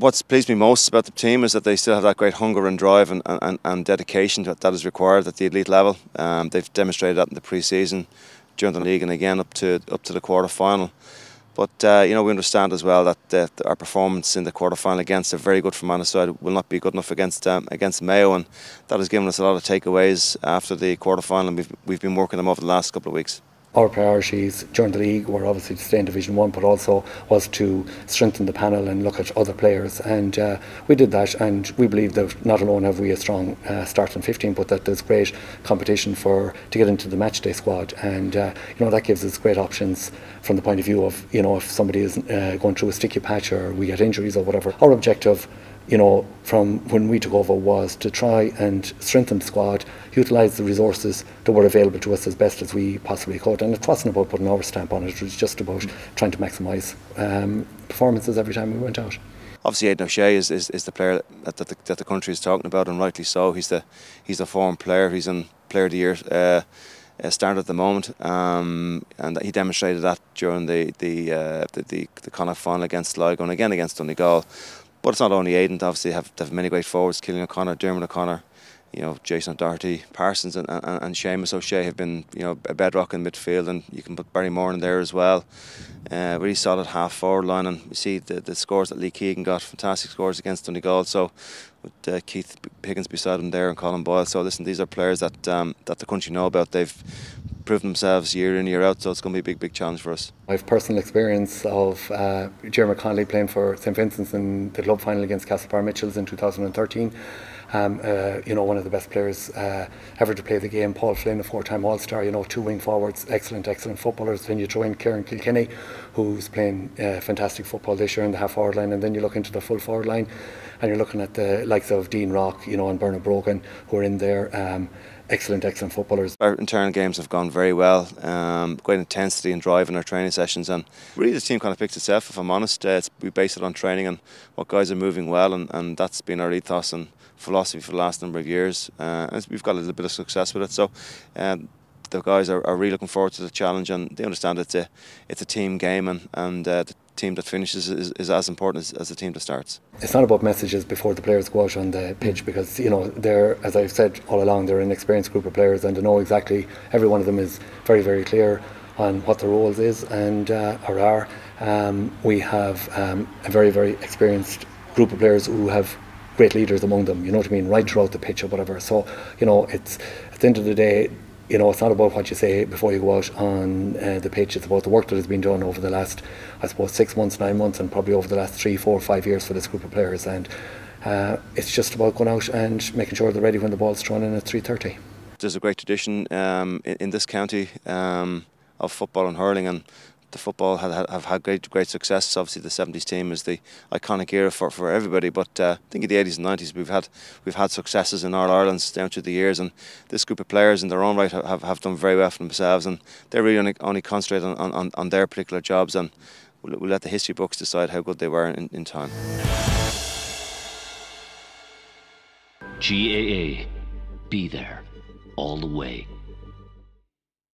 What's pleased me most about the team is that they still have that great hunger and drive and dedication that is required at the elite level. They've demonstrated that in the pre-season, during the league, and again up to the quarter-final. But we understand as well that our performance in the quarter-final against a very good Fermanagh side will not be good enough against Mayo, and that has given us a lot of takeaways after the quarter-final, and we've been working them over the last couple of weeks. Our priorities during the league were obviously to stay in Division 1, but also was to strengthen the panel and look at other players, and we did that, and we believe that not alone have we a strong starting 15, but that there's great competition to get into the matchday squad, and that gives us great options from the point of view of if somebody is going through a sticky patch or we get injuries or whatever. Our objective from when we took over was to try and strengthen the squad, utilise the resources that were available to us as best as we possibly could. And it wasn't about putting our stamp on it, it was just about trying to maximise performances every time we went out. Obviously Aidan O'Shea is the player that the country is talking about, and rightly so. He's the form player. He's in Player of the Year standard at the moment, and he demonstrated that during the Connacht final against Sligo and again against Donegal. But it's not only Aidan. Obviously, they have many great forwards: Cillian O'Connor, Dermot O'Connor, Jason O'Doherty, Parsons, and Seamus O'Shea have been a bedrock in midfield, and you can put Barry Moore in there as well. Really solid half forward line, and you see the scores that Lee Keegan got, fantastic scores against Donegal. So with Keith Higgins beside him there and Colin Boyle. So listen, these are players that the country know about. They've proven themselves year in, year out, so it's going to be a big challenge for us. I have personal experience of Jeremy Connolly playing for St Vincent's in the club final against Castlebar Mitchells in 2013. One of the best players ever to play the game. Paul Flynn, a four-time All-Star, two wing forwards, excellent footballers. Then you throw in Kieran Kilkenny, who's playing fantastic football this year in the half-forward line, and then you look into the full-forward line, and you're looking at the likes of Dean Rock, and Bernard Brogan, who are in there. Excellent footballers. Our internal games have gone very well. Great intensity and drive in our training sessions, and really the team kind of picks itself, if I'm honest. We base it on training and what guys are moving well, and that's been our ethos and philosophy for the last number of years, and we've got a little bit of success with it. So the guys are really looking forward to the challenge, and they understand it's a team game, and the team that finishes is as important as the team that starts. It's not about messages before the players go out on the pitch, because they're, as I've said all along, they're an experienced group of players, and they know exactly, every one of them is very, very clear on what their roles is and or are. We have a very, very experienced group of players who have great leaders among them, right throughout the pitch or whatever. So it's, at the end of the day, it's not about what you say before you go out on the pitch. It's about the work that has been done over the last, I suppose, 6 months, 9 months, and probably over the last 3, 4, 5 years for this group of players. And it's just about going out and making sure they're ready when the ball's thrown in at 3:30. There's a great tradition in this county of football and hurling, and the football have had great success. Obviously the 70s team is the iconic era for everybody, but I think in the 80s and 90s we've had successes in All Irelands down through the years, and this group of players in their own right have done very well for themselves, and they're really only concentrate on their particular jobs, and we'll let the history books decide how good they were in time. GAA, be there all the way.